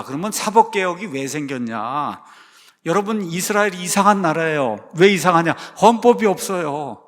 그러면 사법개혁이 왜 생겼냐? 여러분, 이스라엘이 이상한 나라예요. 왜 이상하냐? 헌법이 없어요.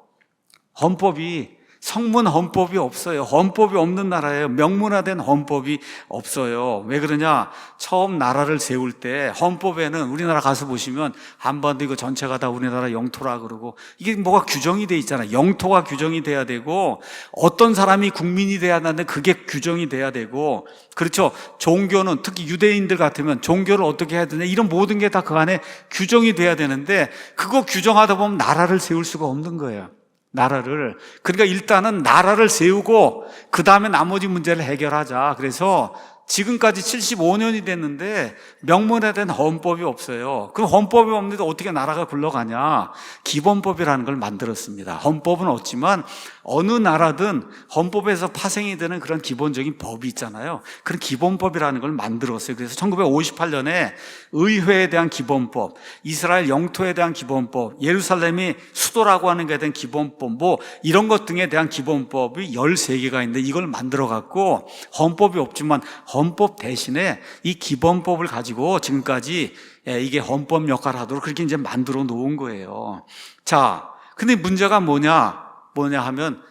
성문 헌법이 없어요. 헌법이 없는 나라예요. 명문화된 헌법이 없어요. 왜 그러냐? 처음 나라를 세울 때 헌법에는, 우리나라 가서 보시면 한반도 이거 전체가 다 우리나라 영토라 그러고, 이게 뭐가 규정이 돼 있잖아요. 영토가 규정이 돼야 되고, 어떤 사람이 국민이 돼야 하는데 그게 규정이 돼야 되고, 그렇죠. 종교는, 특히 유대인들 같으면 종교를 어떻게 해야 되냐, 이런 모든 게 다 그 안에 규정이 돼야 되는데, 그거 규정하다 보면 나라를 세울 수가 없는 거예요. 그러니까 일단은 나라를 세우고 그 다음에 나머지 문제를 해결하자. 그래서 지금까지 75년이 됐는데 명문화된 헌법이 없어요. 그럼 헌법이 없는데 어떻게 나라가 굴러가냐? 기본법이라는 걸 만들었습니다. 헌법은 없지만 어느 나라든 헌법에서 파생이 되는 그런 기본적인 법이 있잖아요. 그런 기본법이라는 걸 만들었어요. 그래서 1958년에 의회에 대한 기본법, 이스라엘 영토에 대한 기본법, 예루살렘이 수도라고 하는 것에 대한 기본법, 뭐 이런 것 등에 대한 기본법이 13개가 있는데 이걸 만들어 갖고, 헌법이 없지만 헌법 대신에 이 기본법을 가지고 지금까지 이게 헌법 역할을 하도록 그렇게 이제 만들어 놓은 거예요. 자, 근데 문제가 뭐냐 하면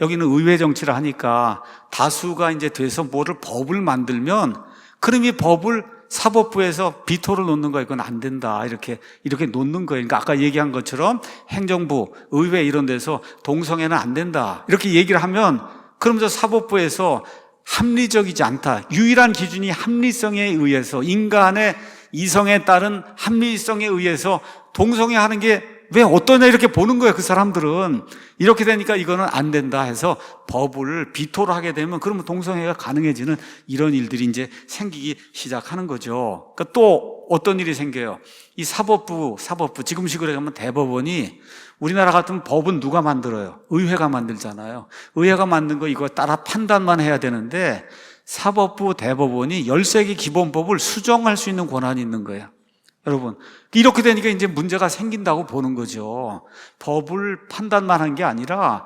여기는 의회 정치를 하니까 다수가 이제 돼서 법을 만들면, 그럼 이 법을 사법부에서 비토를 놓는 거예요. 이건 안 된다. 이렇게 놓는 거예요. 그러니까 아까 얘기한 것처럼 행정부, 의회 이런 데서 동성애는 안 된다. 이렇게 얘기를 하면, 그러면서 사법부에서 합리적이지 않다. 유일한 기준이 합리성에 의해서, 인간의 이성에 따른 합리성에 의해서 동성애 하는 게 왜 어떠냐 이렇게 보는 거예요. 그 사람들은. 이렇게 되니까 이거는 안 된다 해서 법을 비토를 하게 되면, 그러면 동성애가 가능해지는 이런 일들이 이제 생기기 시작하는 거죠. 그러니까 또 어떤 일이 생겨요? 이 사법부, 지금식으로 하면 대법원이, 우리나라 같은 법은 누가 만들어요? 의회가 만들잖아요. 의회가 만든 거 이거 따라 판단만 해야 되는데, 사법부, 대법원이 13개 기본법을 수정할 수 있는 권한이 있는 거예요. 여러분, 이렇게 되니까 이제 문제가 생긴다고 보는 거죠. 법을 판단만 한 게 아니라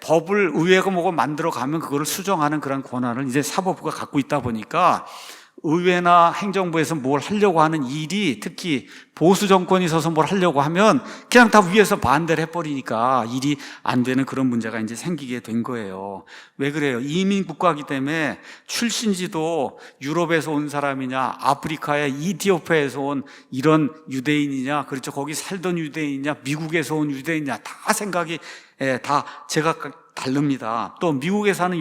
법을 의회가 뭐고 만들어 가면 그거를 수정하는 그런 권한을 이제 사법부가 갖고 있다 보니까, 의회나 행정부에서 뭘 하려고 하는 일이, 특히 보수 정권이 서서 뭘 하려고 하면 그냥 다 위에서 반대를 해버리니까 일이 안 되는 그런 문제가 이제 생기게 된 거예요. 왜 그래요? 이민 국가이기 때문에 출신지도 유럽에서 온 사람이냐, 아프리카의 이티오피아에서 온 이런 유대인이냐, 그렇죠, 거기 살던 유대인이냐, 미국에서 온 유대인이냐, 다 생각이 다 제각 다릅니다. 또 미국에 사는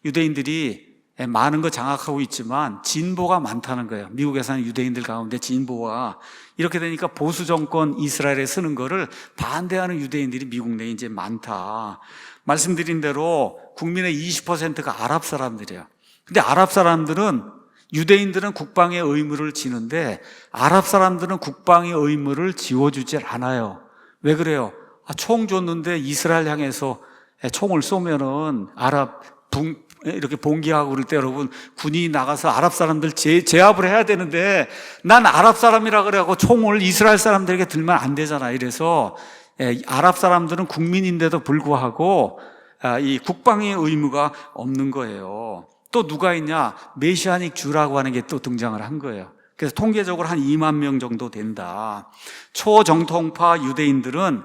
유대인들이 많은 거 장악하고 있지만 진보가 많다는 거예요. 미국에 사는 유대인들 가운데 진보가. 이렇게 되니까 보수 정권 이스라엘에 쓰는 거를 반대하는 유대인들이 미국 내에 이제 많다. 말씀드린 대로 국민의 20%가 아랍 사람들이에요. 근데 아랍 사람들은, 유대인들은 국방의 의무를 지는데 아랍 사람들은 국방의 의무를 지워주질 않아요. 왜 그래요? 총 줬는데 이스라엘 향해서 총을 쏘면은 이렇게 봉기하고 그럴 때, 여러분, 군인이 나가서 아랍 사람들 제압을 해야 되는데, 난 아랍 사람이라 그래갖고 총을 이스라엘 사람들에게 들면 안 되잖아. 이래서 아랍 사람들은 국민인데도 불구하고 이 국방의 의무가 없는 거예요. 또 누가 있냐? 메시아닉 주라고 하는 게 또 등장을 한 거예요. 그래서 통계적으로 한 2만 명 정도 된다. 초정통파 유대인들은,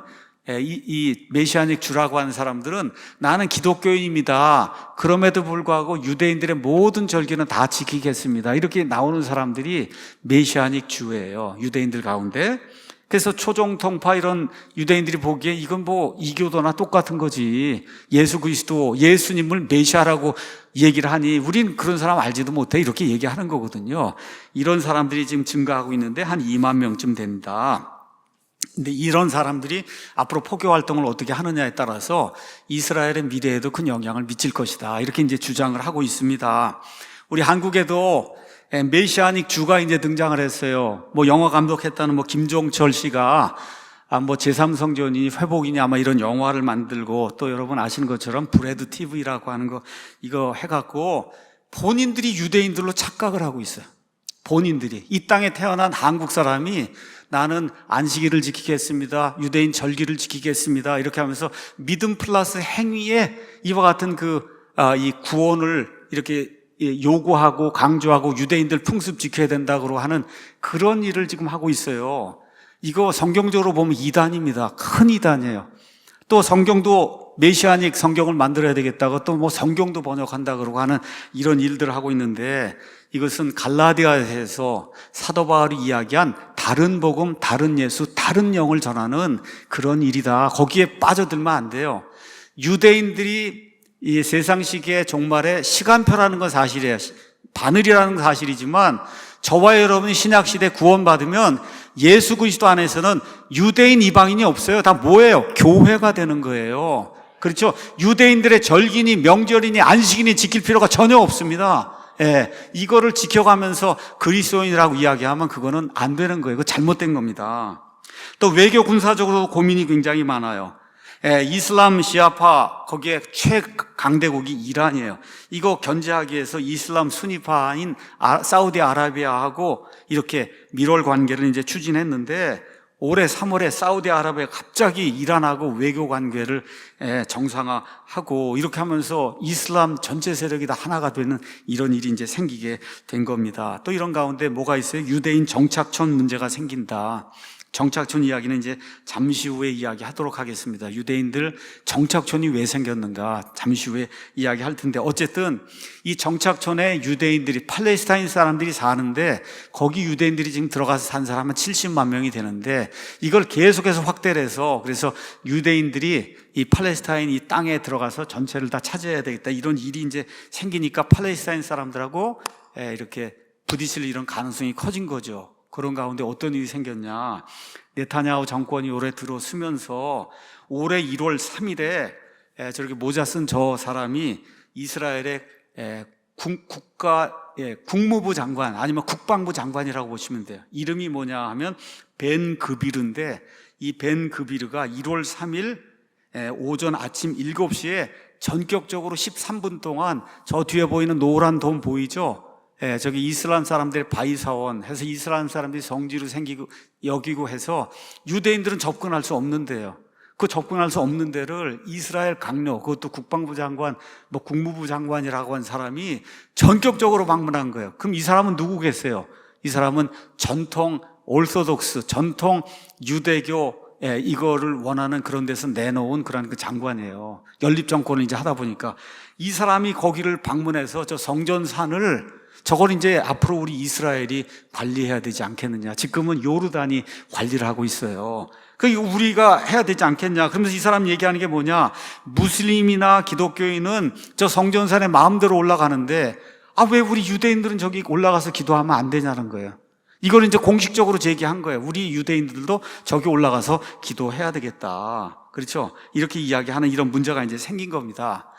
이 메시아닉 주라고 하는 사람들은, 나는 기독교인입니다, 그럼에도 불구하고 유대인들의 모든 절기는 다 지키겠습니다, 이렇게 나오는 사람들이 메시아닉 주예요, 유대인들 가운데. 그래서 초정통파 이런 유대인들이 보기에 이건 뭐 이교도나 똑같은 거지, 예수 그리스도, 예수님을 메시아라고 얘기를 하니 우린 그런 사람 알지도 못해, 이렇게 얘기하는 거거든요. 이런 사람들이 지금 증가하고 있는데 한 2만 명쯤 된다. 근데 이런 사람들이 앞으로 포교 활동을 어떻게 하느냐에 따라서 이스라엘의 미래에도 큰 영향을 미칠 것이다, 이렇게 이제 주장을 하고 있습니다. 우리 한국에도 메시아닉 주가 이제 등장을 했어요. 뭐 영화 감독했다는 김종철 씨가 뭐 제3성전이 회복이냐 아마 이런 영화를 만들고, 또 여러분 아시는 것처럼 브레드 TV라고 하는 거 이거 해갖고 본인들이 유대인들로 착각을 하고 있어요. 본인들이 이 땅에 태어난 한국 사람이 나는 안식일을 지키겠습니다, 유대인 절기를 지키겠습니다, 이렇게 하면서 믿음 플러스 행위에 이와 같은 이 구원을 이렇게 요구하고 강조하고 유대인들 풍습 지켜야 된다고 하는 그런 일을 지금 하고 있어요. 이거 성경적으로 보면 이단입니다. 큰 이단이에요. 또 성경도 메시아닉 성경을 만들어야 되겠다고 또 뭐 성경도 번역한다 그러고 하는 이런 일들을 하고 있는데, 이것은 갈라디아에서 사도 바울이 이야기한 다른 복음, 다른 예수, 다른 영을 전하는 그런 일이다. 거기에 빠져들면 안 돼요. 유대인들이 이 세상 시기의 종말에 시간표라는 건 사실이에요. 바늘이라는 건 사실이지만 저와 여러분이 신약시대 구원받으면 예수 그리스도 안에서는 유대인 이방인이 없어요. 다 뭐예요? 교회가 되는 거예요. 그렇죠? 유대인들의 절기니 명절이니 안식이니 지킬 필요가 전혀 없습니다. 예, 이거를 지켜가면서 그리스도인이라고 이야기하면 그거는 안 되는 거예요. 그거 잘못된 겁니다. 또 외교 군사적으로 고민이 굉장히 많아요. 예, 이슬람 시아파 거기에 최강대국이 이란이에요. 이거 견제하기 위해서 이슬람 순위파인 사우디아라비아하고 이렇게 밀월 관계를 이제 추진했는데, 올해 3월에 사우디아라비아가 갑자기 이란하고 외교 관계를 정상화하고 이렇게 하면서 이슬람 전체 세력이 다 하나가 되는 이런 일이 이제 생기게 된 겁니다. 또 이런 가운데 뭐가 있어요? 유대인 정착촌 문제가 생긴다. 정착촌 이야기는 이제 잠시 후에 이야기하도록 하겠습니다. 유대인들 정착촌이 왜 생겼는가 잠시 후에 이야기할 텐데, 어쨌든 이 정착촌에 유대인들이, 팔레스타인 사람들이 사는데 거기 유대인들이 지금 들어가서 산 사람은 70만 명이 되는데, 이걸 계속해서 확대를 해서 그래서 유대인들이 이 팔레스타인 이 땅에 들어가서 전체를 다 차지해야 되겠다, 이런 일이 이제 생기니까 팔레스타인 사람들하고 이렇게 부딪힐 이런 가능성이 커진 거죠. 그런 가운데 어떤 일이 생겼냐, 네타냐후 정권이 올해 들어서면서 올해 1월 3일에 저렇게 모자 쓴 저 사람이 이스라엘의 국무부 장관 아니면 국방부 장관이라고 보시면 돼요. 이름이 뭐냐 하면 벤 그비르인데, 이 벤 그비르가 1월 3일 오전 아침 7시에 전격적으로 13분 동안 저 뒤에 보이는 노란 돔 보이죠? 저기 이슬람 사람들의 바이사원 해서 이슬람 사람들이 성지로 생기고 여기고 해서 유대인들은 접근할 수 없는 데요. 그 접근할 수 없는 데를 이스라엘 강력, 그것도 국방부 장관, 뭐 국무부 장관이라고 한 사람이 전격적으로 방문한 거예요. 그럼 이 사람은 누구겠어요? 이 사람은 전통 올소독스, 전통 유대교 이거를 원하는 그런 데서 내놓은 그런 그 장관이에요. 연립 정권을 이제 하다 보니까 이 사람이 거기를 방문해서 저 성전산을, 저걸 이제 앞으로 우리 이스라엘이 관리해야 되지 않겠느냐. 지금은 요르단이 관리를 하고 있어요. 이거 우리가 해야 되지 않겠냐. 그러면서 이 사람 얘기하는 게 뭐냐, 무슬림이나 기독교인은 저 성전산에 마음대로 올라가는데 왜 우리 유대인들은 저기 올라가서 기도하면 안 되냐는 거예요. 이걸 이제 공식적으로 제기한 거예요. 우리 유대인들도 저기 올라가서 기도해야 되겠다. 그렇죠? 이렇게 이야기하는 이런 문제가 이제 생긴 겁니다.